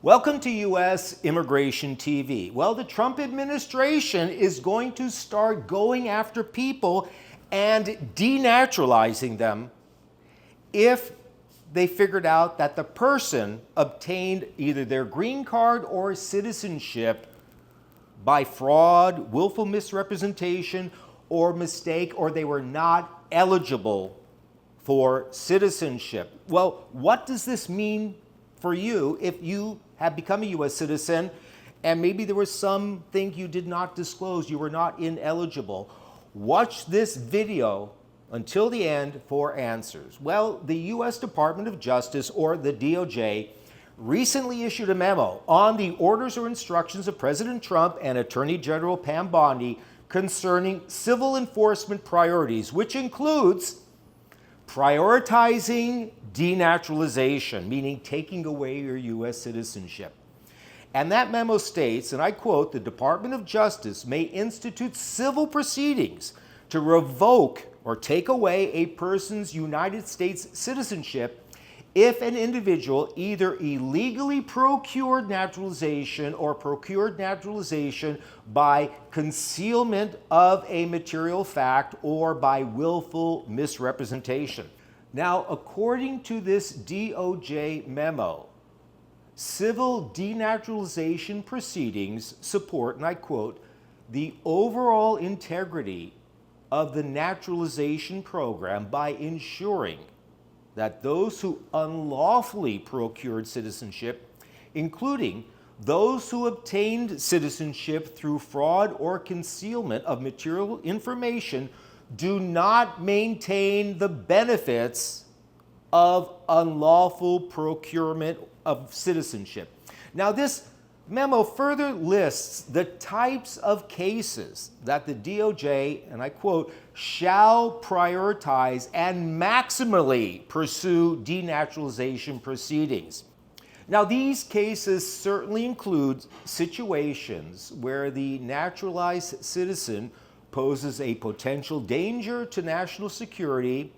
Welcome to U.S. Immigration TV. Well, the Trump administration is going to start going after people and denaturalizing them if they figured out that the person obtained either their green card or citizenship by fraud, willful misrepresentation, or mistake, or they were not eligible for citizenship. Well, what does this mean for you if you have become a U.S. citizen and maybe there was something you did not disclose, you were not ineligible? Watch this video until the end for answers. Well, the U.S. Department of Justice, or the DOJ, recently issued a memo on the orders or instructions of President Trump and Attorney General Pam Bondi concerning civil enforcement priorities, which includes prioritizing denaturalization, meaning taking away your U.S. citizenship. And that memo states, and I quote, "The Department of Justice may institute civil proceedings to revoke or take away a person's United States citizenship if an individual either illegally procured naturalization or procured naturalization by concealment of a material fact or by willful misrepresentation." Now, according to this DOJ memo, civil denaturalization proceedings support, and I quote, "the overall integrity of the naturalization program by ensuring that those who unlawfully procured citizenship, including those who obtained citizenship through fraud or concealment of material information, do not maintain the benefits of unlawful procurement of citizenship." Now, this memo further lists the types of cases that the DOJ, and I quote, "shall prioritize and maximally pursue denaturalization proceedings." Now, these cases certainly include situations where the naturalized citizen poses a potential danger to national security.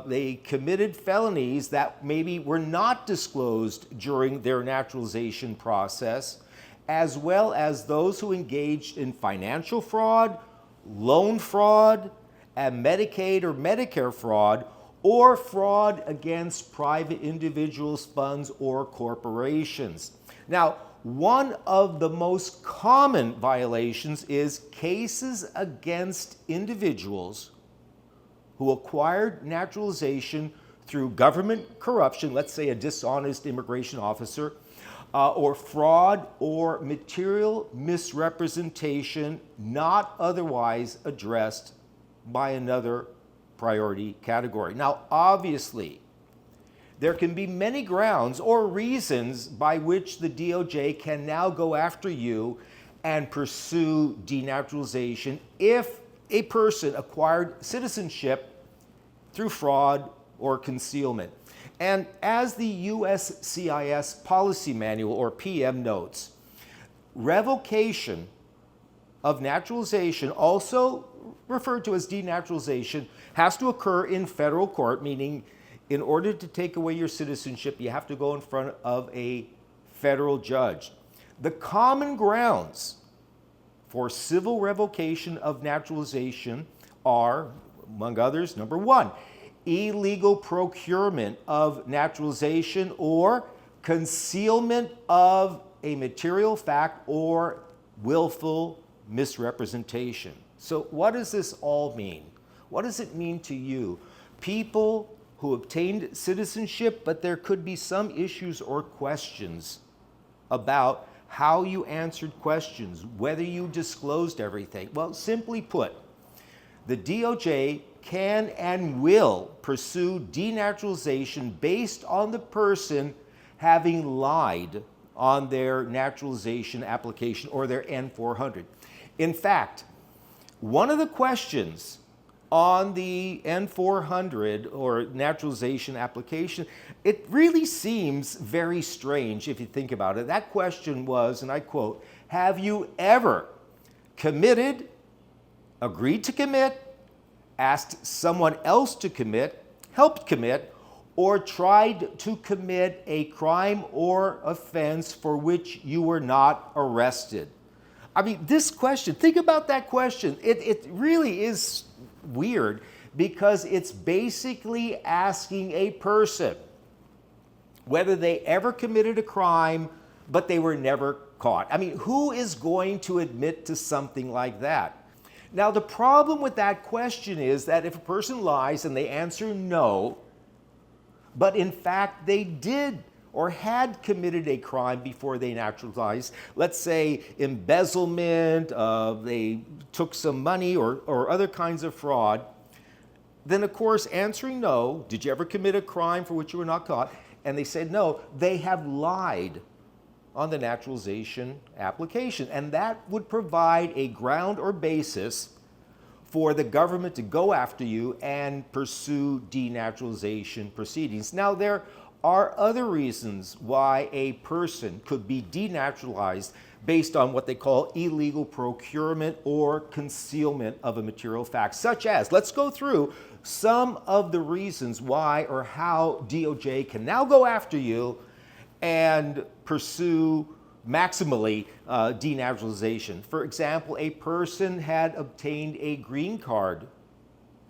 They committed felonies that maybe were not disclosed during their naturalization process, as well as those who engaged in financial fraud, loan fraud, and Medicaid or Medicare fraud, or fraud against private individuals' funds or corporations. Now, one of the most common violations is cases against individuals who acquired naturalization through government corruption, let's say a dishonest immigration officer, or fraud or material misrepresentation not otherwise addressed by another priority category. Now, obviously, there can be many grounds or reasons by which the DOJ can now go after you and pursue denaturalization if a person acquired citizenship through fraud or concealment. And as the USCIS Policy Manual, or PM, notes, revocation of naturalization, also referred to as denaturalization, has to occur in federal court, meaning in order to take away your citizenship, you have to go in front of a federal judge. The common grounds for civil revocation of naturalization are, among others, number one, illegal procurement of naturalization or concealment of a material fact or willful misrepresentation. So what does this all mean? What does it mean to you? People who obtained citizenship, but there could be some issues or questions about how you answered questions, whether you disclosed everything. Well, simply put, the DOJ can and will pursue denaturalization based on the person having lied on their naturalization application or their N-400. In fact, one of the questions on the N-400 or naturalization application, it really seems very strange if you think about it. That question was, and I quote, "Have you ever committed, agreed to commit, asked someone else to commit, helped commit, or tried to commit a crime or offense for which you were not arrested. I mean, this question, think about that question. It really is weird because it's basically asking a person whether they ever committed a crime, but they were never caught. I mean, who is going to admit to something like that? Now, the problem with that question is that if a person lies and they answer no, but in fact they did or had committed a crime before they naturalized, let's say embezzlement, they took some money or other kinds of fraud, then of course answering no, did you ever commit a crime for which you were not caught? And they said no, they have lied on the naturalization application. And that would provide a ground or basis for the government to go after you and pursue denaturalization proceedings. Now, there are other reasons why a person could be denaturalized based on what they call illegal procurement or concealment of a material fact, such as, let's go through some of the reasons why or how DOJ can now go after you and pursue maximally denaturalization. For example, a person had obtained a green card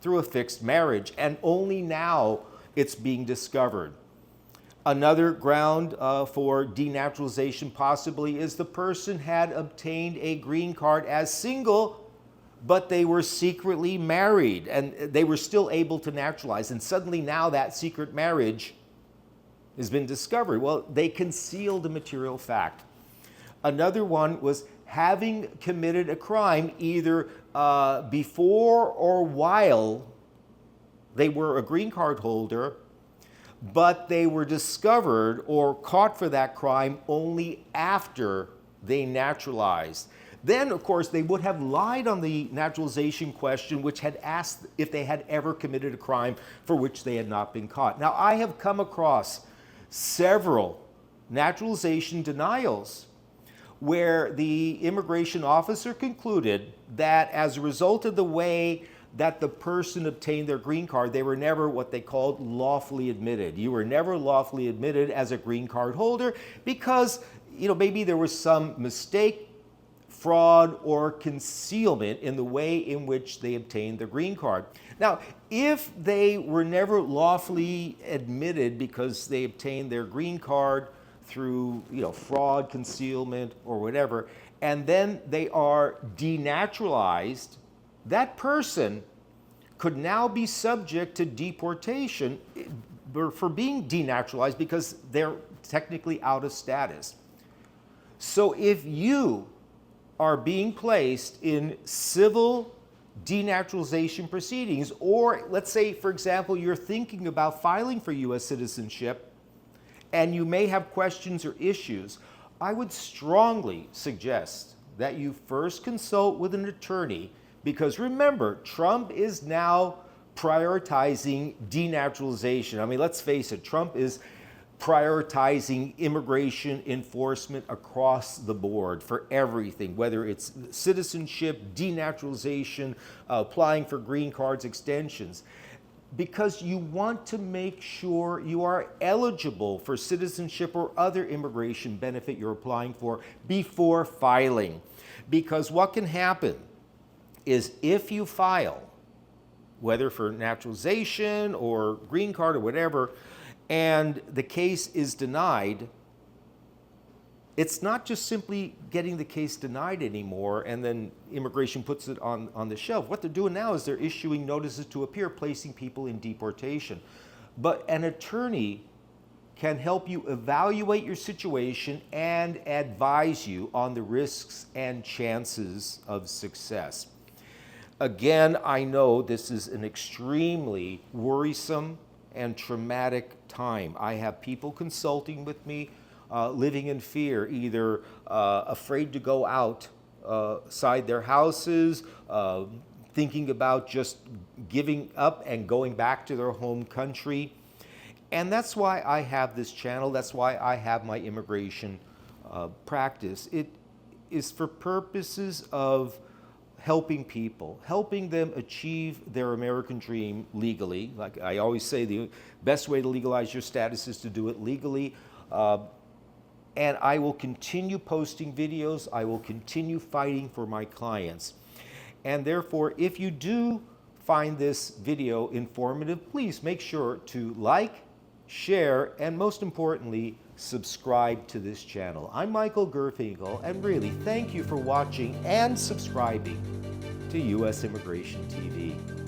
through a fixed marriage, and only now it's being discovered. Another ground for denaturalization possibly is the person had obtained a green card as single, but they were secretly married and they were still able to naturalize. And suddenly now that secret marriage has been discovered. Well, they concealed a material fact. Another one was having committed a crime either before or while they were a green card holder, but they were discovered or caught for that crime only after they naturalized. Then, of course, they would have lied on the naturalization question, which had asked if they had ever committed a crime for which they had not been caught. Now, I have come across several naturalization denials where the immigration officer concluded that as a result of the way that the person obtained their green card, they were never what they called lawfully admitted. You were never lawfully admitted as a green card holder because, maybe there was some mistake, fraud, or concealment in the way in which they obtained the green card. Now, if they were never lawfully admitted because they obtained their green card through, fraud, concealment, or whatever, and then they are denaturalized, that person could now be subject to deportation for being denaturalized because they're technically out of status. So if you are being placed in civil denaturalization proceedings, or let's say, for example, you're thinking about filing for U.S. citizenship and you may have questions or issues, I would strongly suggest that you first consult with an attorney, because remember, Trump is now prioritizing denaturalization. I mean, let's face it, Trump is prioritizing immigration enforcement across the board for everything, whether it's citizenship, denaturalization, applying for green cards, extensions, because you want to make sure you are eligible for citizenship or other immigration benefit you're applying for before filing. Because what can happen is if you file, whether for naturalization or green card or whatever, and the case is denied, it's not just simply getting the case denied anymore and then immigration puts it on the shelf. What they're doing now is they're issuing notices to appear, placing people in deportation. But an attorney can help you evaluate your situation and advise you on the risks and chances of success. Again, I know this is an extremely worrisome and traumatic time. I have people consulting with me, living in fear, either afraid to go outside their houses, thinking about just giving up and going back to their home country. And that's why I have this channel. That's why I have my immigration practice. It is for purposes of helping people, helping them achieve their American dream legally. Like I always say, the best way to legalize your status is to do it legally. And I will continue posting videos. I will continue fighting for my clients. And therefore, if you do find this video informative, please make sure to like, share, and most importantly, subscribe to this channel. I'm Michael Gurfinkel, and really thank you for watching and subscribing to U.S. Immigration TV.